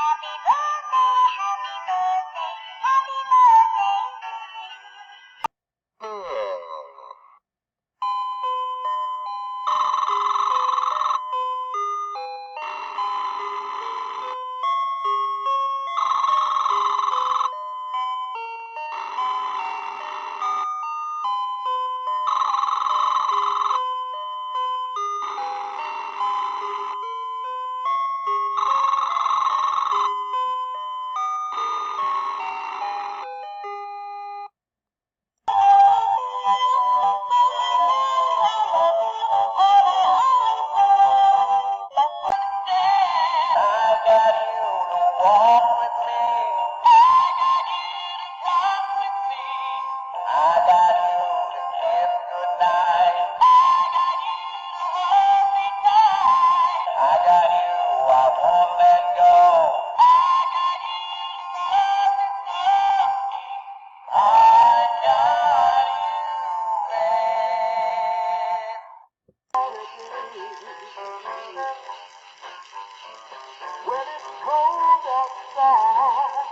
Happy birthday, happy birthday, happy birthday to you. When it's cold outside,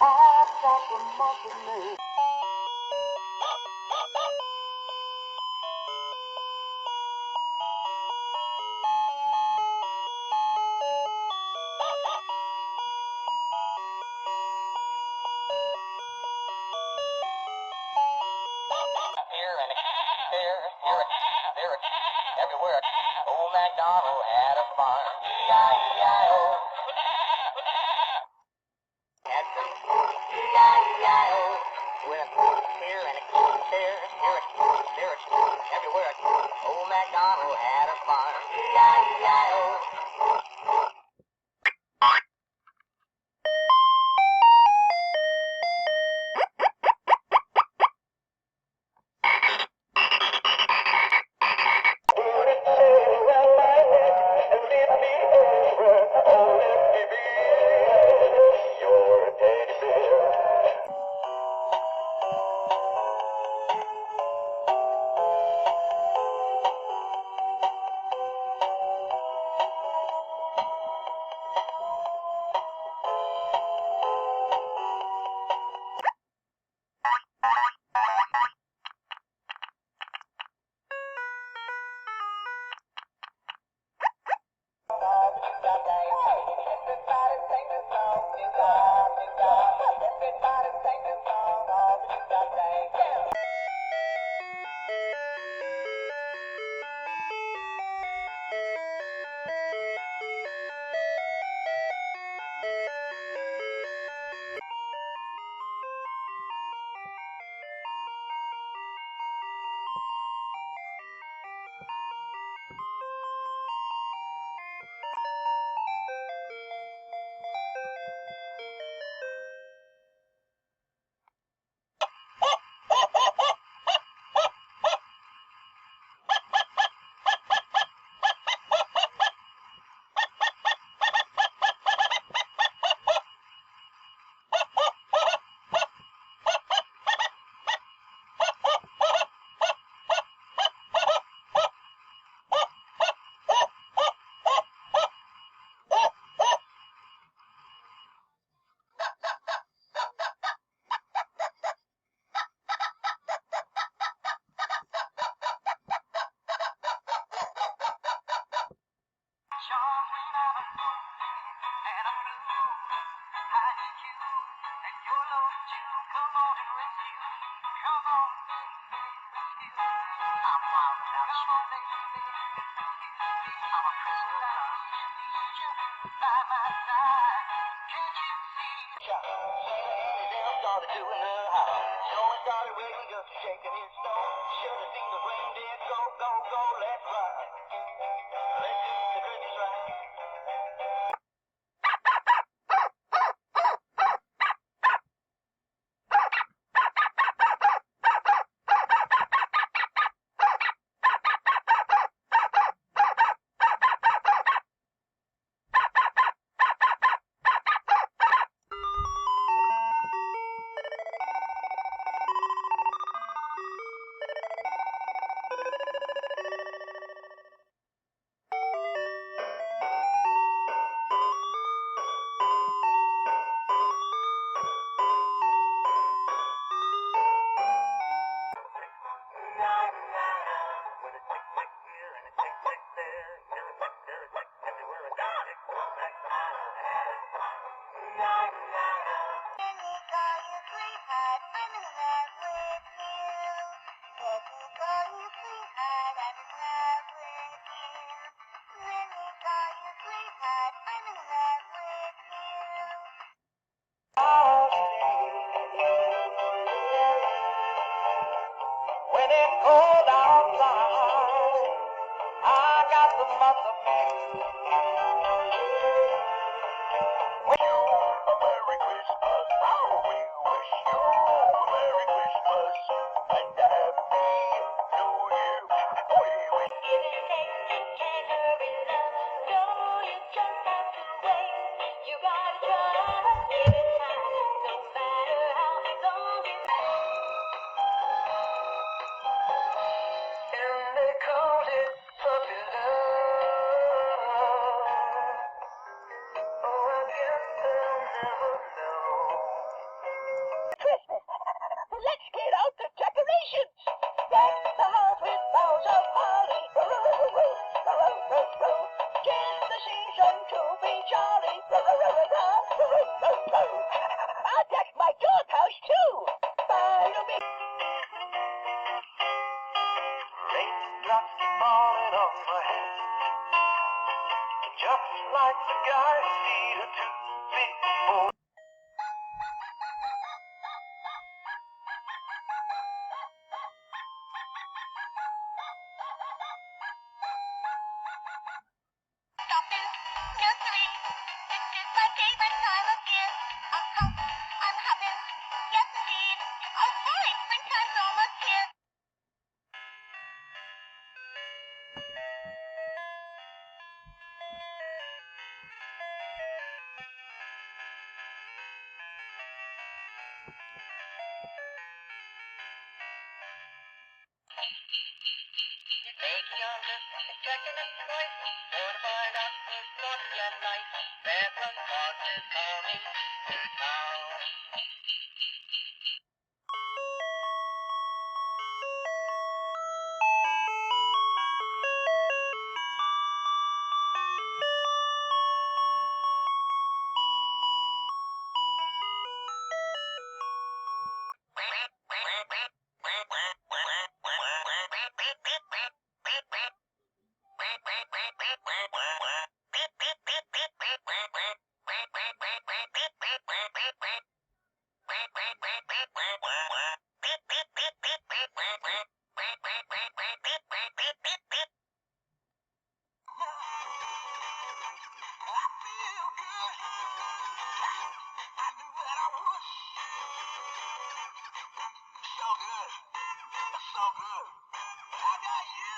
I've got the muffin man. Here, everywhere. Old MacDonald had a farm. E-I-E-I-O. Had some E-I-E-I-O. With a here and a there, everywhere. Old MacDonald had a farm. E-I-E-I-O. out without you. I'm a prisoner of love. By my side, can't you see? Sailor Annie them started doing her house. Showing started waiting, just shaking his stone. Should have seen the reindeer go, go, go, let's ride. Let's do the Christmas ride. When it's cold outside, I got the month of May. Wish you a Merry Christmas. We wish you a Merry Christmas and a Happy New Year. We wish Give and take, you can't hurry love. No, you just have to wait. You gotta try, give it time. No matter how long it and they called it puppy love. Oh, I guess they'll never know. Christmas! Let's get out the decorations! Deck the house with boughs of holly. Kiss the season to be jolly. I'll deck my doghouse too. Follow me. Raindrops keep falling on my head, just like the guy needed to before. stopping. Nursery. This is my favorite time of year. I'm hopping. Yes, indeed. Oh, boy, springtime's almost here. Make your list and checking it twice. Sort to find out who's naughty and nice. Santa Claus is coming to town. So good. I got you.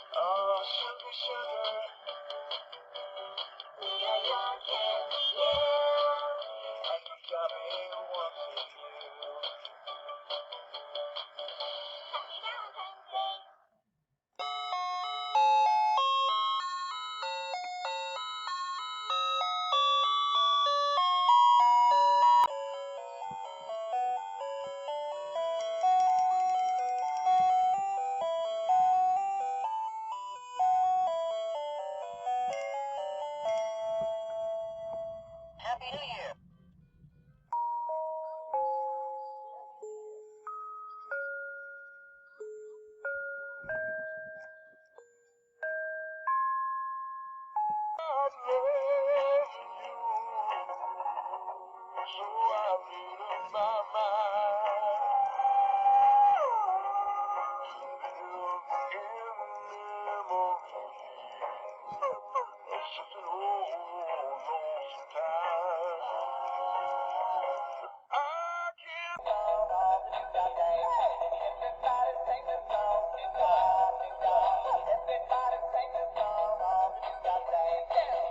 Oh, sugar, sugar. We are your candy, yeah. And you got me wanting you. Happy Valentine's Day. Happy New Year. I'm loving you, so I made up my mind to live in memory of such an old lonesome time. I can't everybody sing the song, new God, new God. Everybody sing the song on the new God day.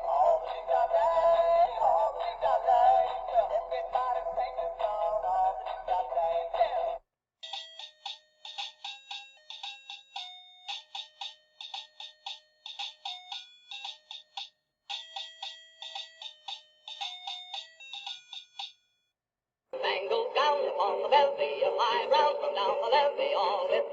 On the new God day, on the new God day. Everybody sing the song on the new God day. Mangled gown upon the bevy, a high round from down the levee, all with